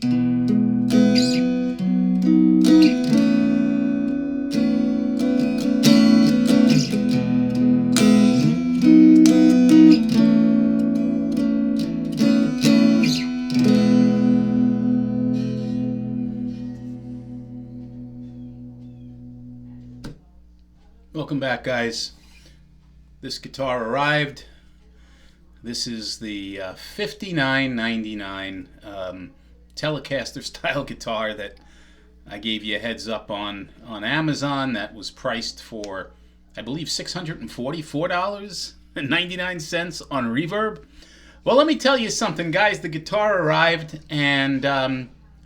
Welcome back, guys. This guitar arrived. This is the $59.99 Telecaster style guitar that I gave you a heads up on Amazon. That was priced for, I believe, $644.99 on Reverb. Well, let me tell you something, guys. The guitar arrived, and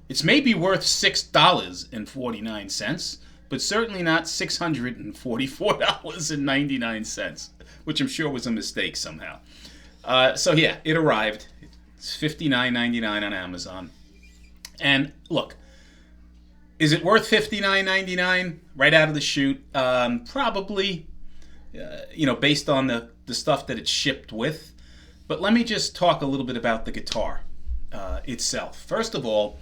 it's maybe worth $6.49. But certainly not $644.99, which I'm sure was a mistake somehow. So yeah, it arrived. It's $59.99 on Amazon. And look, is it worth $59.99 right out of the chute? Probably, based on the stuff that it's shipped with. But let me just talk a little bit about the guitar itself. First of all,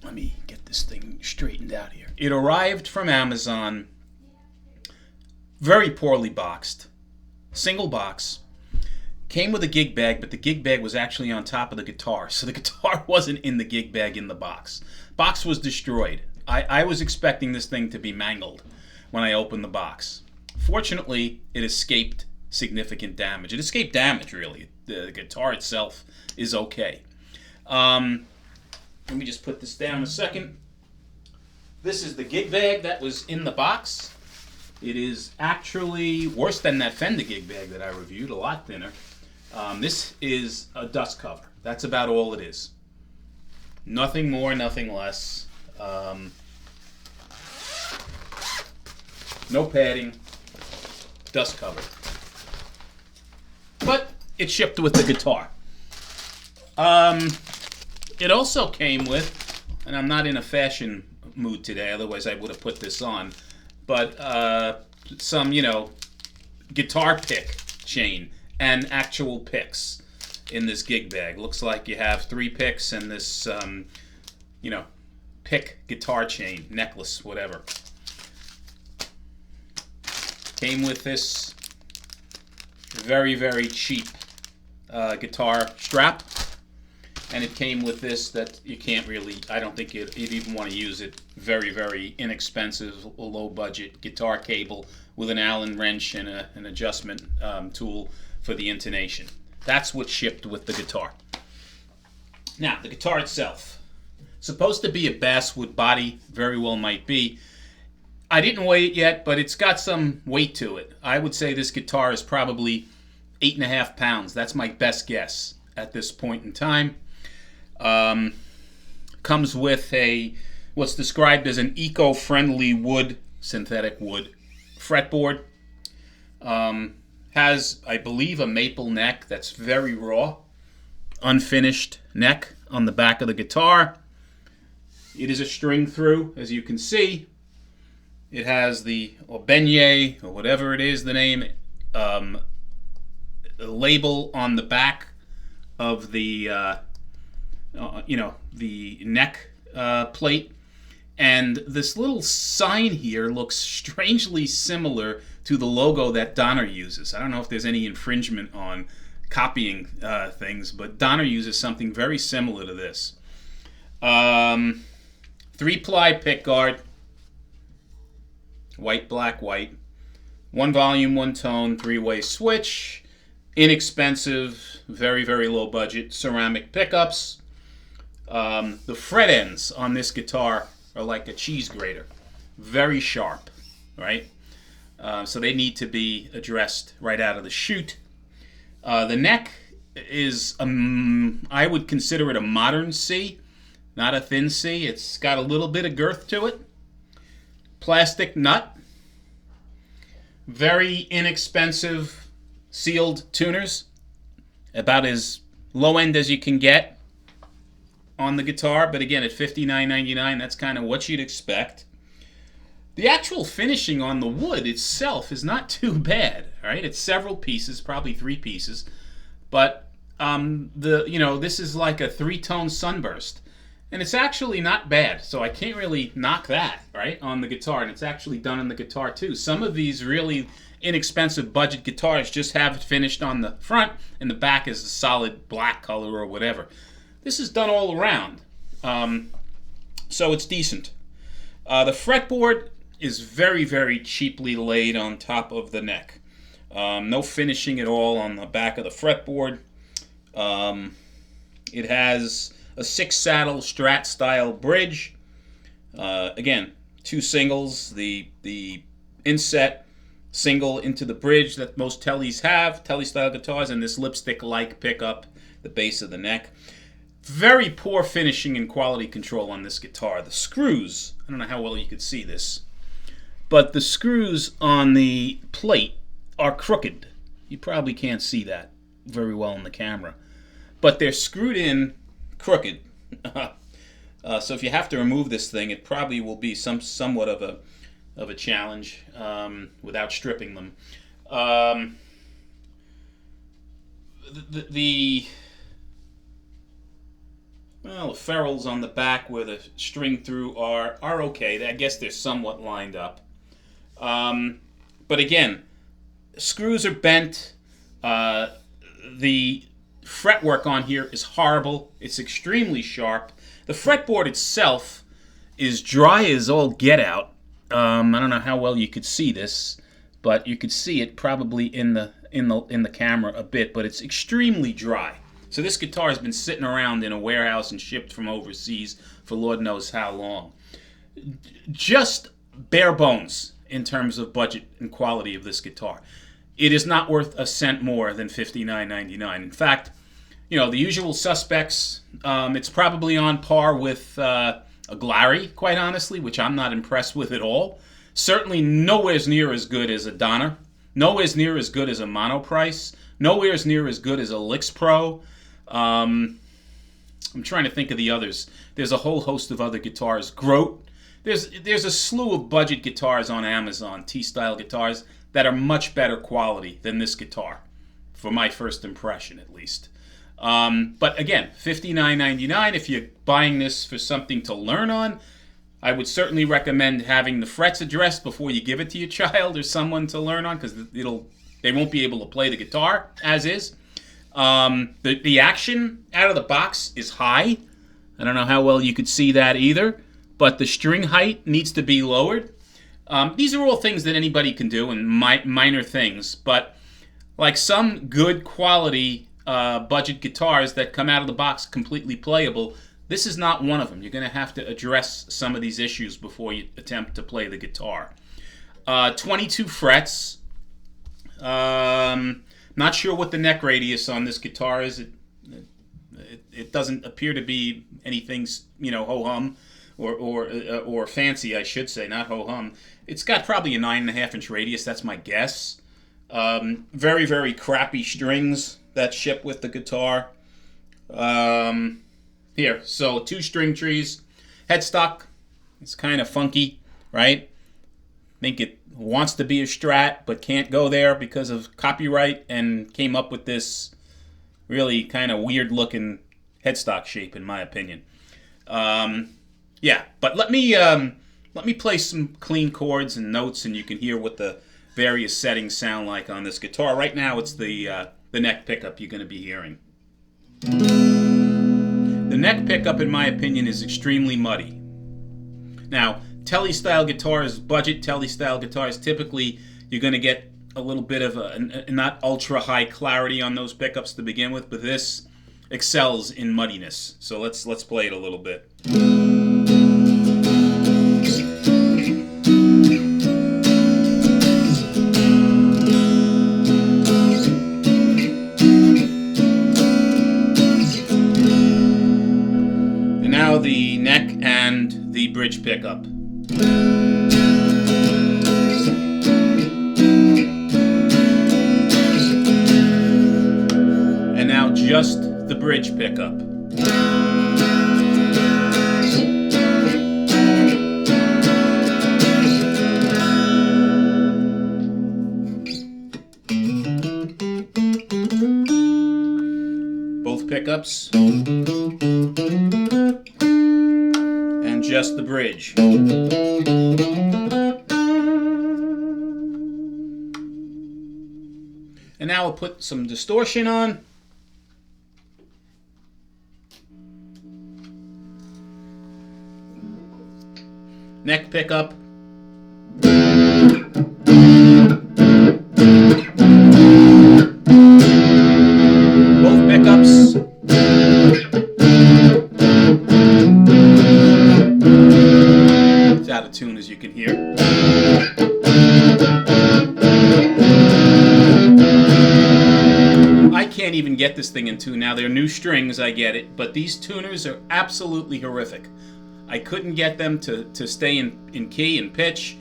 let me get this thing straightened out here. It arrived from Amazon, very poorly boxed, single box. Came with a gig bag, but the gig bag was actually on top of the guitar, so the guitar wasn't in the gig bag in the box. Box was destroyed. I was expecting this thing to be mangled when I opened the box. Fortunately, it escaped significant damage. It escaped damage, really. The guitar itself is okay. Let me just put this down a second. This is the gig bag that was in the box. It is actually worse than that Fender gig bag that I reviewed, a lot thinner. This is a dust cover. That's about all it is. Nothing more, nothing less. No padding. Dust cover. But it shipped with the guitar. It also came with, and I'm not in a fashion mood today, otherwise I would have put this on, but some, guitar pick chain and actual picks in this gig bag. Looks like you have 3 picks and this, pick guitar chain, necklace, whatever. Came with this very, very cheap guitar strap. And it came with this that you can't really, I don't think you'd even want to use it. Very, very inexpensive, low budget guitar cable with an Allen wrench and an adjustment tool for the intonation. That's what shipped with the guitar. Now, the guitar itself. Supposed to be a basswood body, very well might be. I didn't weigh it yet, but it's got some weight to it. I would say this guitar is probably 8.5 pounds. That's my best guess at this point in time. Comes with what's described as an eco-friendly wood, synthetic wood fretboard. Has, I believe, a maple neck that's very raw, unfinished neck on the back of the guitar. It is a string through, as you can see. It has the Augegne, or whatever it is, the name, label on the back of the the neck plate. And this little sign here looks strangely similar to the logo that Donner uses. I don't know if there's any infringement on copying things, but Donner uses something very similar to this. 3-ply pickguard, white, black, white. 1 volume, 1 tone, 3-way switch. Inexpensive, very, very low budget ceramic pickups. The fret ends on this guitar are like a cheese grater. Very sharp, right? So they need to be addressed right out of the chute. The neck is, I would consider it a modern C, not a thin C. It's got a little bit of girth to it. Plastic nut. Very inexpensive sealed tuners. About as low end as you can get on the guitar. But again, at $59.99, that's kind of what you'd expect. The actual finishing on the wood itself is not too bad, right? It's several pieces, probably 3 pieces. But this is like a 3-tone sunburst. And it's actually not bad, so I can't really knock that, right, on the guitar. And it's actually done on the guitar too. Some of these really inexpensive budget guitars just have it finished on the front, and the back is a solid black color or whatever. This is done all around, so it's decent. The fretboard is very, very cheaply laid on top of the neck. No finishing at all on the back of the fretboard. It has a 6-saddle Strat style bridge. Again, 2 singles. The inset single into the bridge that most Tellies have, Telly style guitars, and this lipstick-like pickup, the base of the neck. Very poor finishing and quality control on this guitar. The screws, I don't know how well you could see this, but the screws on the plate are crooked. You probably can't see that very well in the camera, but they're screwed in crooked. So if you have to remove this thing, it probably will be somewhat of a challenge without stripping them. The ferrules on the back where the string through are okay. I guess they're somewhat lined up. But again, screws are bent. The fretwork on here is horrible. It's extremely sharp. The fretboard itself is dry as all get out. I don't know how well you could see this, but you could see it probably in the camera a bit. But it's extremely dry. So this guitar has been sitting around in a warehouse and shipped from overseas for Lord knows how long. Just bare bones in terms of budget and quality of this guitar. It is not worth a cent more than $59.99. In fact, the usual suspects, it's probably on par with a Glary, quite honestly, which I'm not impressed with at all. Certainly nowhere near as good as a Donner. Nowhere near as good as a Monoprice. Nowhere near as good as a Licks Pro. I'm trying to think of the others. There's a whole host of other guitars. Grote. There's a slew of budget guitars on Amazon, T-style guitars, that are much better quality than this guitar, for my first impression at least. But again, $59.99. If you're buying this for something to learn on, I would certainly recommend having the frets addressed before you give it to your child or someone to learn on, because they won't be able to play the guitar as is. The action out of the box is high. I don't know how well you could see that either, but the string height needs to be lowered. These are all things that anybody can do, and minor things, but like some good quality budget guitars that come out of the box completely playable, this is not one of them. You're going to have to address some of these issues before you attempt to play the guitar. 22 frets. Not sure what the neck radius on this guitar is. It doesn't appear to be anything, ho-hum or fancy, I should say, not ho-hum. It's got probably a 9.5-inch radius. That's my guess. Very, very crappy strings that ship with the guitar. Here, so 2 string trees. Headstock, it's kind of funky, right? I think it wants to be a Strat, but can't go there because of copyright, and came up with this really kind of weird-looking headstock shape, in my opinion. Yeah, but let me play some clean chords and notes, and you can hear what the various settings sound like on this guitar. Right now, it's the neck pickup you're going to be hearing. The neck pickup, in my opinion, is extremely muddy. Now, Telly-style guitars, budget Telly-style guitars, typically you're going to get a little bit of a not ultra-high clarity on those pickups to begin with, but this excels in muddiness. So let's play it a little bit. And now the neck and the bridge pickup. And now just the bridge pickup. Both pickups. adjust the bridge. And now we'll put some distortion on. Neck pickup. Both pickups. It's out of tune, as you can hear. I can't even get this thing in tune. Now, they're new strings, I get it, but these tuners are absolutely horrific. I couldn't get them to stay in key and pitch.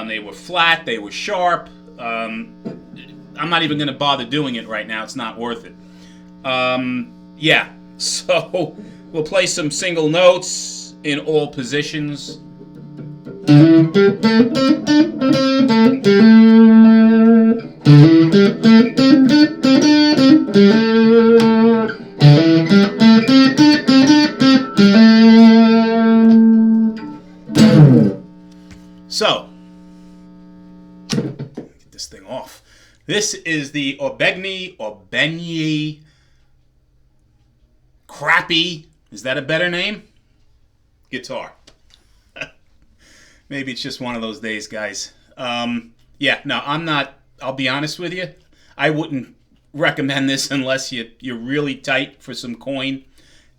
They were flat, they were sharp. I'm not even going to bother doing it right now. It's not worth it. Yeah, so we'll play some single notes in all positions. So, get this thing off. This is the Augegne, crappy, is that a better name? Guitar. Maybe it's just one of those days, guys. Yeah, no, I'm not, I'll be honest with you. I wouldn't recommend this unless you're really tight for some coin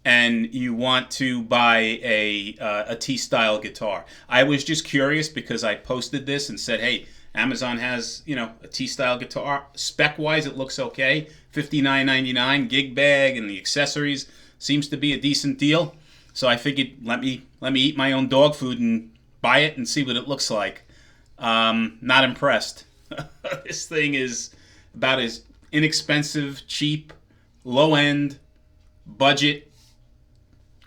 and you want to buy a T-style guitar. I was just curious because I posted this and said, hey, Amazon has, a T-style guitar. Spec-wise, it looks okay. $59.99, gig bag, and the accessories seems to be a decent deal. So I figured, let me eat my own dog food and buy it and see what it looks like. Not impressed. This thing is about as inexpensive, cheap, low-end, budget,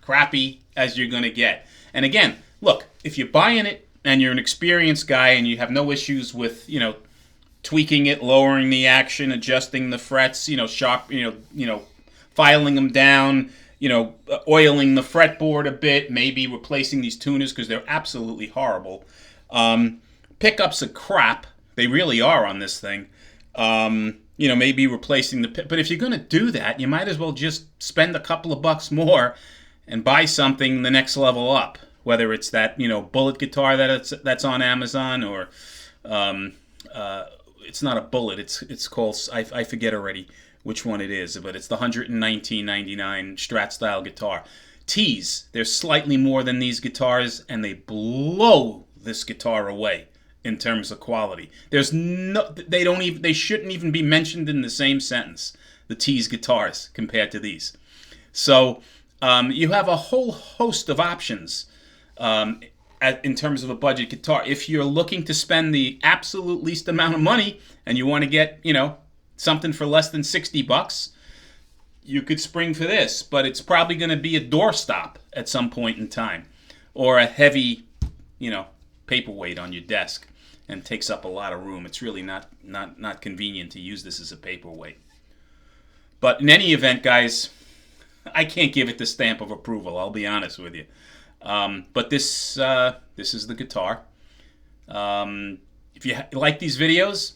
crappy as you're going to get. And again, look, if you're buying it and you're an experienced guy and you have no issues with, tweaking it, lowering the action, adjusting the frets, sharp, filing them down, oiling the fretboard a bit, maybe replacing these tuners because they're absolutely horrible. Pickups are crap. They really are on this thing. Maybe replacing but if you're going to do that, you might as well just spend a couple of bucks more and buy something the next level up. Whether it's that, bullet guitar that's on Amazon or it's not a bullet. It's called, I forget already which one it is, but it's the $119.99 Strat style guitar. Tees, they're slightly more than these guitars, and they blow this guitar away in terms of quality. They shouldn't even be mentioned in the same sentence, the Tees guitars compared to these. So you have a whole host of options in terms of a budget guitar. If you're looking to spend the absolute least amount of money and you want to get, something for less than $60, you could spring for this, but it's probably going to be a doorstop at some point in time, or a heavy, paperweight on your desk, and takes up a lot of room. It's really not convenient to use this as a paperweight. But in any event, guys, I can't give it the stamp of approval. I'll be honest with you. But this is the guitar. If you like these videos,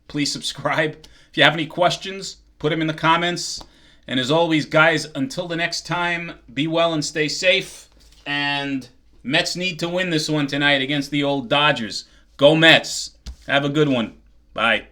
please subscribe. If you have any questions, put them in the comments. And as always, guys, until the next time, be well and stay safe. And Mets need to win this one tonight against the old Dodgers. Go Mets. Have a good one. Bye.